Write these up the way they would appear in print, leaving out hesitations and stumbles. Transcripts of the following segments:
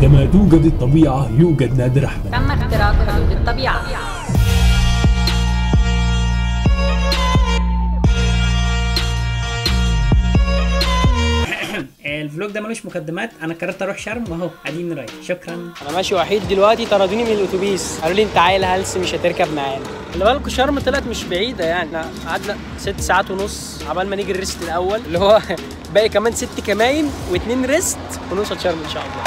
عندما توجد الطبيعة يوجد نادر أحمد. تم اختراق حدود الطبيعة. الفلوج ده ملوش مقدمات، انا قررت اروح شرم واهو قاعدين رايح. شكرا. انا ماشي وحيد دلوقتي، طردوني من الاتوبيس، قالوا لي انت عيل هلس مش هتركب معانا. خلي بالكوا شرم طلعت مش بعيده، يعني احنا قعدنا 6 ساعات ونص عبال ما نيجي الريست الاول اللي هو باقي كمان 6 كماين و2 ريست ونوصل شرم ان شاء الله.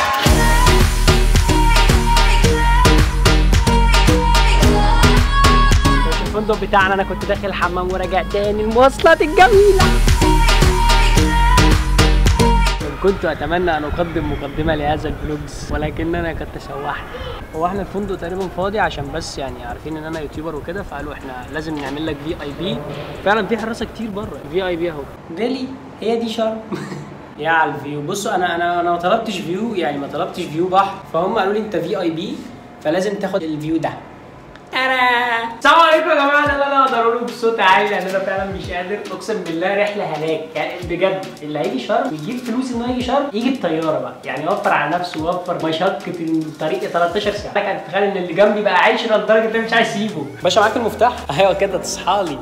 الفندق بتاعنا انا كنت داخل الحمام وراجع تاني، المواصلات الجميله. كنت اتمنى ان اقدم مقدمه لهذا الفلوجز ولكننا قد تسوحت. هو احنا الفندق تقريبا فاضي عشان بس يعني عارفين ان انا يوتيوبر وكده، فقالوا احنا لازم نعمل لك VIP. فعلا في حراسه كتير بره. VIP اهو. ريلي هي دي شرم. يا على الفيو. بصوا انا ما طلبتش فيو، يعني ما طلبتش فيو بحر، فهم قالوا لي انت VIP فلازم تاخد الفيو ده. السلام عليكم يا جماعه. ده اللي انا اقدر اقوله بصوت عالي لان انا فعلا مش قادر، اقسم بالله رحله هناك يعني بجد. اللي هيجي شرم ويجيب فلوس انه يجي شرم يجي بطياره بقى، يعني يوفر على نفسه ويوفر مشقه الطريق 13 ساعه. انا كنت ان اللي جنبي بقى عايش لدرجه ان مش عايز اسيبه. باشا معاك المفتاح؟ ايوه كده تصحى لي.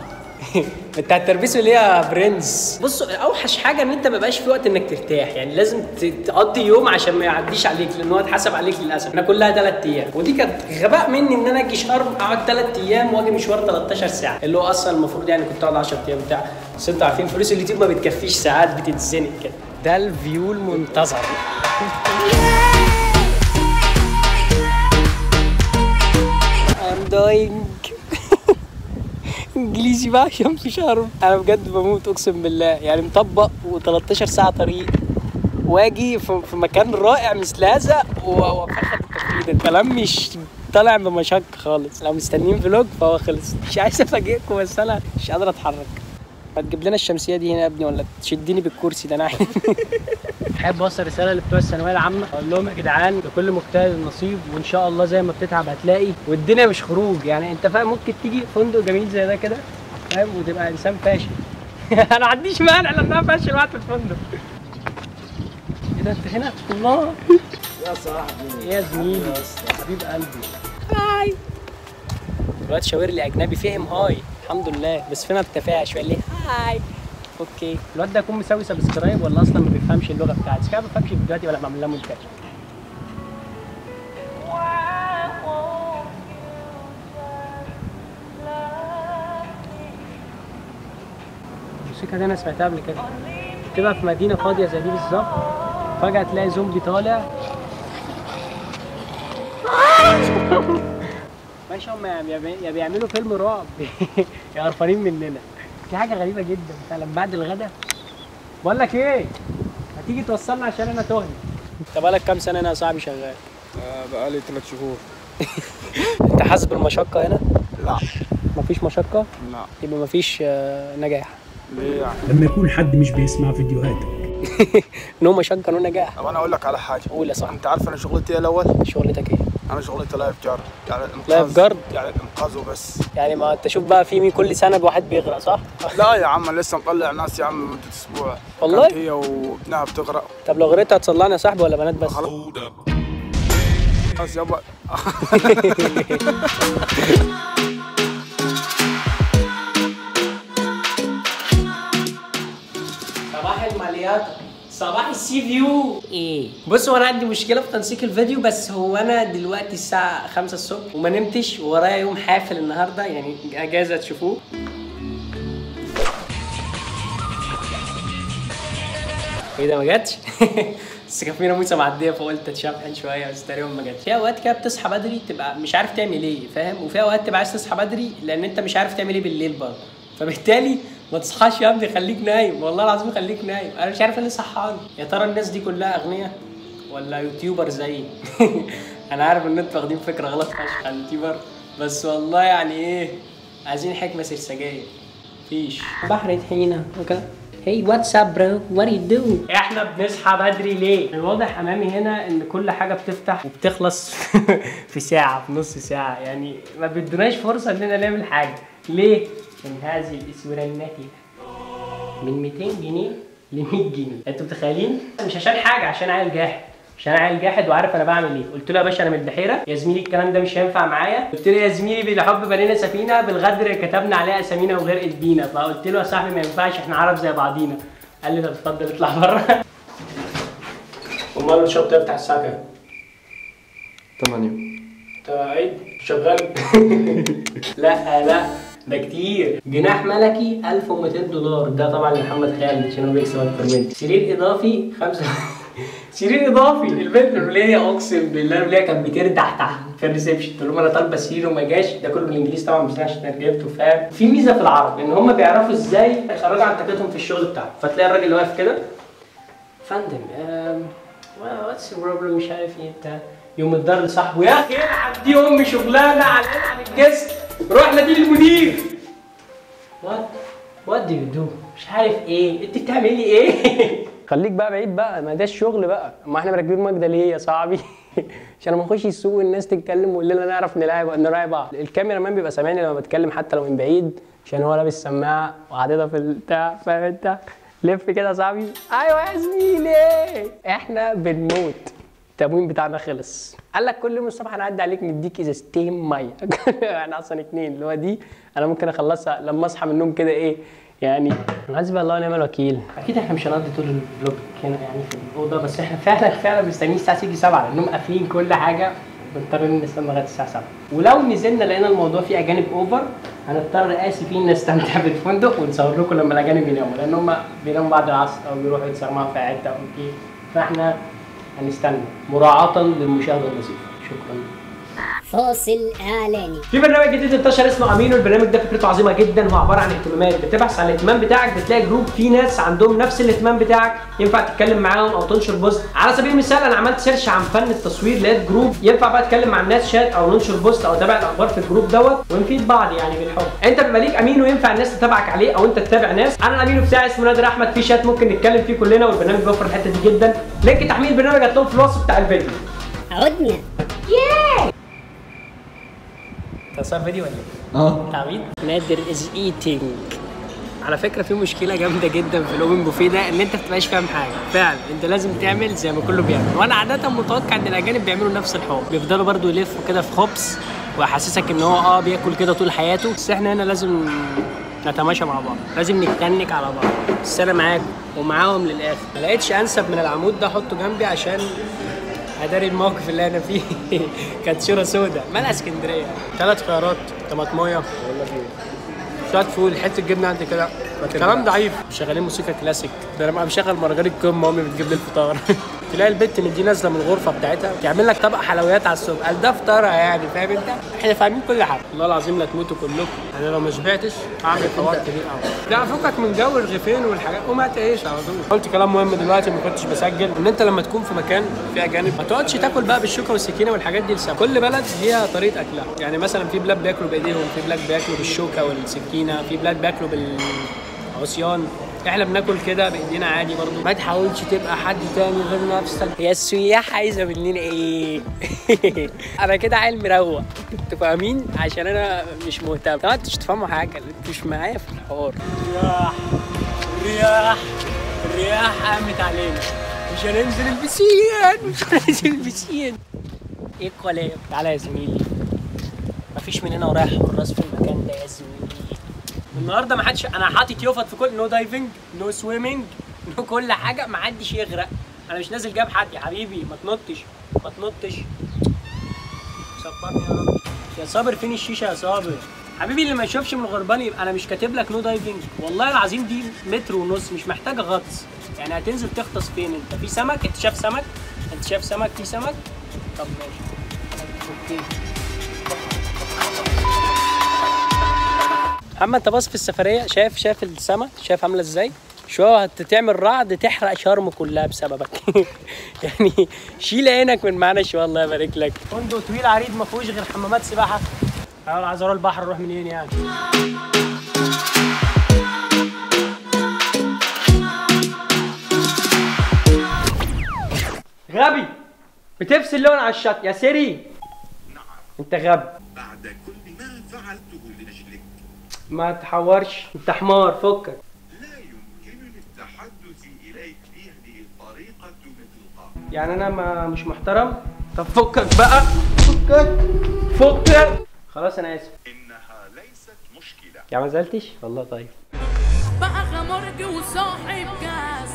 انت هتربسه ليه يا برنس؟ بصوا اوحش حاجه ان انت ما بقاش في وقت انك ترتاح، يعني لازم تقضي يوم عشان ما يعديش عليك لان هو اتحسب عليك للاسف. انا كلها 3 ايام ودي كانت غباء مني ان انا اجي شرم اقعد 3 ايام واجي مشوار 13 ساعه اللي هو اصلا المفروض يعني كنت اقعد 10 ايام بتاع. بس انتوا عارفين فلوس اليوتيوب ما بتكفيش ساعات، بتتزنق كده. ده الفيو المنتظر. I'm dying. انجليزي بقى عشان في شرم. انا بجد بموت اقسم بالله، يعني مطبق و13 ساعه طريق واجي في مكان رائع مثل هذا وفخد التفكير. الكلام مش طالع بمشقه خالص. لو مستنيين فلوج فهو خلص. مش عايز افاجئكم بس انا مش قادر اتحرك. ما تجيب لنا الشمسيه دي هنا يا ابني ولا تشدني بالكرسي ده انا عايز. احب اوصل رساله لبتوع الثانويه العامه، اقول لهم يا جدعان لكل مجتهد النصيب، وان شاء الله زي ما بتتعب هتلاقي، والدنيا مش خروج. يعني انت فاهم ممكن تيجي فندق جميل زي ده كده فاهم وتبقى انسان فاشل. انا ما عنديش مانع لان انا فاشل وقت في الفندق. ايه ده انت هنا؟ الله يا صاحبي يا زميلي حبيب قلبي. هاي. دلوقتي شاور لي اجنبي فهم هاي الحمد لله، بس فين التفاهه شويه ليه هاي. اوكي الواد ده يكون مسوي سبسكرايب ولا اصلا ما بيفهمش اللغه بتاعتي؟ بس كده ما بفهمش فيديوهاتي ولا بعمل لها مونتاج. الموسيقى دي انا سمعتها قبل كده. تبقى في مدينه فاضيه زي دي بالظبط، فجاه تلاقي زومبي طالع. ماشي هم يا بيعملوا فيلم رعب يا قرفانين مننا. في حاجه غريبه جدا فعلا بعد الغدا. بقول لك ايه، هتيجي توصلنا عشان انا تهني. انت بقالك كام سنه هنا يا صاحبي شغال؟ بقالي 3 شهور. انت حاسس بالمشقه هنا؟ لا. مفيش مشقه؟ لا. يبقى مفيش نجاح. ليه يعني؟ لما يكون حد مش بيسمع فيديوهاتك. نو مشقه نو نجاح. طب انا اقول لك على حاجه. قول يا صاحبي. انت عارف انا شغلتي ايه الاول؟ شغلتك ايه؟ انا شغلتي لايف جارد، يعني الانقاذ. لايف جارد؟ يعني الانقاذ وبس. يعني ما انت شوف بقى في مين كل سنه بواحد بيغرق صح؟ لا يا عم انا لسه مطلع ناس يا عم مده اسبوع. والله؟ كانت هي وابنها بتغرق. طب لو غرقت هتصلعني يا صاحبي ولا بنات بس؟ خلاص يابا. صباح الماليات، صباح السي فيو. ايه بصوا انا عندي مشكله في تنسيق الفيديو، بس هو انا دلوقتي الساعه 5 الصبح وما نمتش ورايا يوم حافل النهارده، يعني اجازه تشوفوه. ايه ده ما جاتش؟ بس كان في ناموسه معديه فقلت اتشبحن شويه بس تقريبا ما جاتش. في اوقات كده بتصحى بدري تبقى مش عارف تعمل ايه فاهم، وفي اوقات تبقى عايز تصحى بدري لان انت مش عارف تعمل ايه بالليل برضه، فبالتالي ما تصحاش يا ابني خليك نايم، والله العظيم خليك نايم. انا مش عارف اللي صحاني. يا ترى الناس دي كلها اغنياء ولا يوتيوبر زيي؟ انا عارف ان انتوا واخدين فكره غلط فشخ عن اليوتيوبر، بس والله يعني ايه عايزين حكمه سرسجيه. مفيش بحر طحينه اوكي. هي واتساب برو وات يو دو. احنا بنصحى بدري ليه؟ الواضح امامي هنا ان كل حاجه بتفتح وبتخلص في ساعه في نص ساعه، يعني ما بيدوناش فرصه اننا نعمل حاجه. ليه؟ من هذه الاسوره الناتئه من 200 جنيه ل 100 جنيه. انتوا متخيلين؟ مش عشان حاجه، عشان عيل جاحد. عشان انا عيل جاحد وعارف انا بعمل ايه. قلت له يا باشا انا من البحيره يا زميلي الكلام ده مش هينفع معايا. قلت له يا زميلي بالحب بنينا سفينه بالغدر كتبنا عليها اسامينا وغرقت بينا. فقلت له يا صاحبي ما ينفعش احنا عرب زي بعضينا. قال لي طب اتفضل اطلع بره. امال الشوب تفتح الساعه كام؟ 8. انت عيد شغال؟ لا ده كتير. جناح ملكي 1200 دولار، ده طبعا لمحمد خالد عشان هو بيكسب اكتر مني. سرير اضافي 5 سرير اضافي. البنت الوليه اقسم بالله الوليه كانت بتردح تحت في الريسبشن. قلت لهم انا طالبه سرير وما جاش. ده كله بالانجليزي طبعا مش عشان ترجمته فاهم. في ميزه في العرب ان هم بيعرفوا ازاي يخرجوا عن طاقتهم في الشغل بتاعهم. فتلاقي الراجل اللي واقف كده فندم واتس بروبلم مش عارف ايه بتاع. يوم الدار لصاحبه يا اخي العب دي ام شغلانه عن الجسم روح نادي للمدير. وات دو يو دو مش عارف ايه انت بتعملي ايه. خليك بقى بعيد بقى ما ده الشغل بقى. ما احنا راكبين مجدة ليه يا صاحبي؟ عشان لما نخش السوق والناس تتكلم ونقول نعرف نراعي بعض. الكاميرا مان بيبقى سامعني لما بتكلم حتى لو من بعيد عشان هو لابس سماعه وقاعدها في البتاع فاهم انت. لف كده يا صاحبي. ايوه يا زميلي احنا بنموت التموين بتاعنا خلص. قال لك كل يوم الصبح هنعدي عليك نديك ازازتين ميه. احنا اصلا 2 اللي هو دي انا ممكن اخلصها لما اصحى من النوم كده ايه يعني. حسبي الله ونعم الوكيل. اكيد احنا مش هنقضي طول الفلوج هنا يعني في الاوضه، بس احنا فعلا مستنيين الساعه تيجي 7 لانهم قافلين كل حاجه. بنضطر نستنى لغايه الساعه 7. ولو نزلنا لقينا الموضوع فيه اجانب اوفر هنضطر اسفين نستمتع بالفندق ونصور لكم لما الاجانب يناموا، لان هم بيناموا بعد العصر او بيروحوا يتسمعوا في حته او كده. فاحنا هنستنى مراعاه للمشاهده النظيفه. شكرا. فاصل اعلاني. في برنامج جديد انتشر اسمه امينو. البرنامج ده فكرته عظيمه جدا. هو عباره عن اهتمامات. بتبحث عن الاهتمام بتاعك بتلاقي جروب فيه ناس عندهم نفس الاهتمام بتاعك ينفع تتكلم معاهم او تنشر بوست. على سبيل المثال انا عملت سيرش عن فن التصوير لقيت جروب ينفع بقى اتكلم مع الناس شات او ننشر بوست او اتابع الاخبار في الجروب دوت ونفيد بعض يعني بالحب. انت بيبقى ليك امينو ينفع الناس تتابعك عليه او انت تتابع ناس. انا الامينو بتاعي اسمه نادر احمد. في شات ممكن نتكلم فيه كلنا والبرنامج بيوفر الحته دي جدا. لينك تحميل البرنامج هتلاقوه في الوصف بتاع الفيديو. عدنا. تصور فيديو ولا ايه؟ تعويض؟ نادر از ايتينج. على فكره في مشكله جامده جدا في الاوبن بوفيه ده ان انت ما بتبقاش فاهم حاجه. فعلا انت لازم تعمل زي ما كله بيعمل. وانا عاده متوقع ان الاجانب بيعملوا نفس الحوار. بيفضلوا برضو يلفوا كده في خبز ويحسسك ان هو بياكل كده طول حياته. بس احنا هنا لازم نتماشى مع بعض. لازم نتنك على بعض. بس انا معاكم ومعاهم للاخر. ما لقيتش انسب من العمود ده احطه جنبي عشان اداري الموقف اللي انا فيه. كانت صوره سوداء. مالها اسكندريه. 3 خيارات طماطمايه شويه فول حته جبنه قد كده. كلام ضعيف. شغالين موسيقى كلاسيك. ده انا بشغل مهرجان القمه امي بتجيب لي الفطار. تلاقي البت من دي نازله من الغرفه بتاعتها تعمل لك طبق حلويات على الصبح. قال ده فطارها يعني فاهم انت. احنا فاهمين كل حاجه. والله العظيم لا تموتوا كلكم. انا لو ما شبعتش هعمل حوار كبير قوي. لا فكك من جو الرغيفين والحاجات وما تعيش على طول. قلت كلام مهم دلوقتي ما كنتش بسجل ان انت لما تكون في مكان فيه اجانب ما تقعدش تاكل بقى بالشوكه والسكينه والحاجات دي لسبب. كل بلد ليها طريقه اكلها. يعني مثلا في بلاد بياكلوا بايديهم، في بلاد بياكلوا بالشوكه والسكينه، في بلاد بياكلوا بالعصيان. احنا بناكل كده بايدينا عادي برضو. ما تحاولش تبقى حد تاني غير نفسك. يا السياح عايزه مننا ايه؟ انا كده عيل مروق. انتوا فاهمين؟ عشان انا مش مهتم. طبعا انتوا مش تفهموا حاجه، انتوا مش معايا في الحوار. الرياح قامت علينا. مش هننزل البسين. ايه الكلام؟ تعالى يا زميلي. مفيش مننا ورايح حراس في المكان ده يا زميلي. النهارده ما حدش. انا حاطط يوفط في كل نو دايفنج نو سويمنج نو كل حاجه. ما حدش يغرق. انا مش نازل جاب حد يا حبيبي. ما تنطش. صبرني يا رب. يا صابر فين الشيشه يا صابر؟ حبيبي اللي ما يشوفش من الغربان يبقى انا مش كاتب لك نو دايفنج. والله العظيم دي 1.5 متر مش محتاجه غطس. يعني هتنزل تغطس فين انت؟ في سمك؟ انت شايف سمك؟ في سمك؟ طب ماشي. اوكي محمد انت باص في السفريه شايف السما شايف عامله ازاي؟ شويه هتعمل رعد تحرق شرم كلها بسببك. يعني شيل عينك من معانا شويه الله يبارك لك. فندق طويل عريض ما فيهوش غير حمامات سباحه. عايز اروح البحر اروح منين يعني؟ غبي بتفصل لون على الشط يا سيري. انت غبي. بعد كل ما فعلته لأجلك ما تحورش انت حمار. فكك. لا يمكنني التحدث إليك بهذه الطريقة من تلقاء. يعني انا ما مش محترم؟ طب فكك بقى، فكك خلاص انا اسف. إنها ليست مشكلة. يعني ما زعلتش والله؟ طيب بقى خمرجي وصاحب كاس.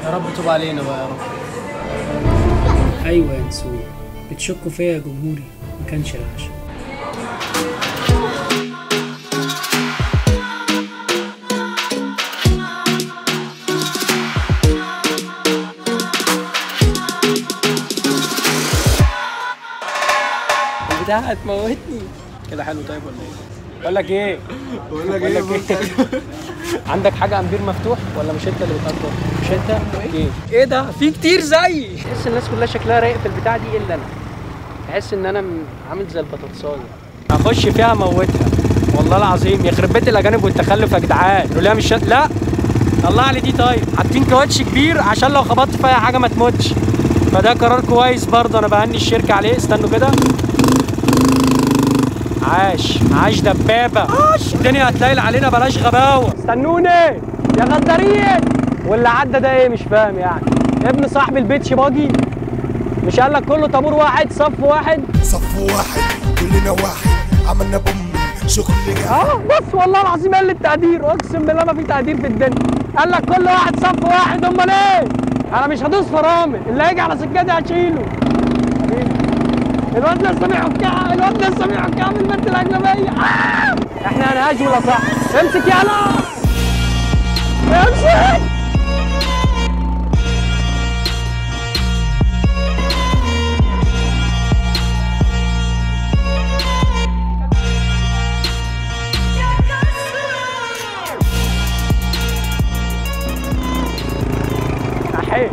يا رب توب علينا بقى يا رب. ايوه يا نسوي، بتشكوا فيا يا جمهوري، ما كانش العشاء. البتاع هتموتني كده. حلو طيب ولا ايه؟ بقول لك ايه عندك حاجه امبير مفتوح ولا مش انت اللي بتقدر؟ مش انت؟ اوكي. ايه ده؟ في كتير زيي. تحس الناس كلها شكلها رايق في البتاع دي الا انا. تحس ان انا عامل زي البطاطسايه. هخش فيها اموتها والله العظيم. يخرب بيت الاجانب والتخلف يا جدعان. لو مش لا طلع لي دي. طيب حاطين كاوتش كبير عشان لو خبطت في اي حاجه ما تموتش، فده قرار كويس برضه. انا بهني الشركه عليه. استنوا كده. عاش دبابه. الدنيا هتليل علينا، بلاش غباوه. استنوني يا غدارين. واللي عدى ده ايه؟ مش فاهم يعني. ابن صاحب البيت شباجي. مش قال لك كله طابور واحد صف واحد؟ صف واحد كلنا واحد، عملنا بوم شغل بص والله العظيم قال لي التقدير. اقسم بالله ما في تقدير في الدنيا. قال لك كل واحد صف واحد. امال ايه؟ انا مش هدوس فرامل، اللي هيجي على سكتي هشيله. الواد لسه بيحكها، الواد لسه بيحكها من البنت الاجنبيه. احنا هنهاج ولا صح؟ امسك يلا امسك. احي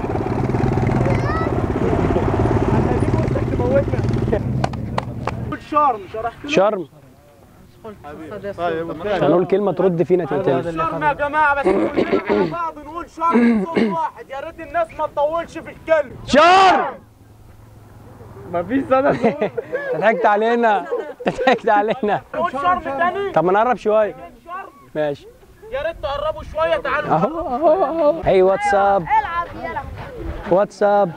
شرم مش هنقول كلمة ترد فينا تقتل. شرم يا جماعة، بس كلنا مع بعض نقول شرم بصوت واحد. يا ريت الناس ما تطولش في الكلمة. شرم مفيش صدى. ضحكت علينا. نقول شرم تاني. طب ما نقرب شوية. ماشي. يا ريت تقربوا شوية. تعالوا اهو. هي واتساب. واتساب.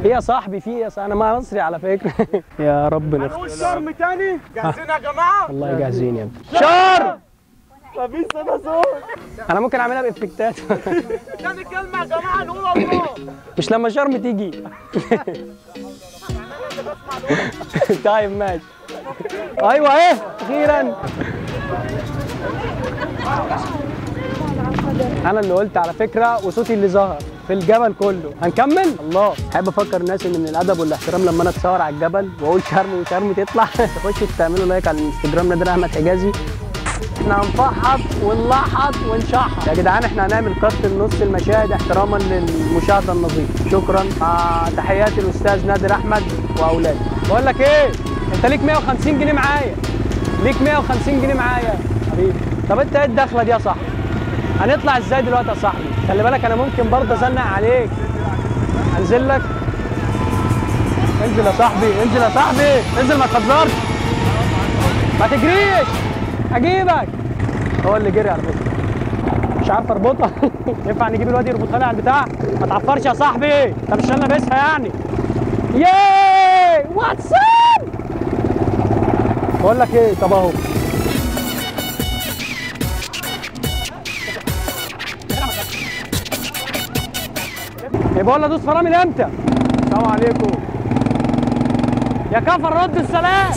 يا صاحبي في يا صاحبي. انا ما مصري على فكرة. يا رب نقول شرم تاني. جاهزين يا جماعة؟ والله جاهزين يا ابني. شرم. مفيش صدى صوت. انا ممكن اعملها بافكتات. تاني كلمة يا جماعة نقول الله. مش لما شرم تيجي. طيب ماشي. ايوه ايه اخيرا. انا اللي قلت على فكره وصوتي اللي ظهر في الجبل كله. هنكمل. الله. احب افكر الناس ان من الادب والاحترام لما انا اتصور على الجبل واقول شرم وشرم تطلع تخشوا تعملوا لايك على الانستجرام نادر احمد حجازي. احنا هنفحط ونلحط ونشحط يا جدعان. احنا هنعمل كات لنص المشاهد احتراما للمشاهده النظيفه. شكرا. تحياتي الاستاذ نادر احمد واولاده. بقول لك ايه، انت ليك 150 جنيه معايا. ليك 150 جنيه معايا حبيبي. طب انت ايه الدخله دي يا صاحبي؟ هنطلع ازاي دلوقتي يا صاحبي؟ خلي بالك انا ممكن برضه ازنق عليك. انزل لك. انزل يا صاحبي، انزل يا صاحبي، انزل ما تهزرش. ما تجريش. هجيبك. هو اللي جري على فكره. مش عارف اربطها. ينفع نجيب الواد يربطها لي على البتاع؟ ما تعفرش يا صاحبي. انت مش انا لابسها يعني. ياي واتساب. بقول لك ايه، طب اهو. بقول له دوس فرامل امتى؟ السلام عليكم. يا كفر رد السلام.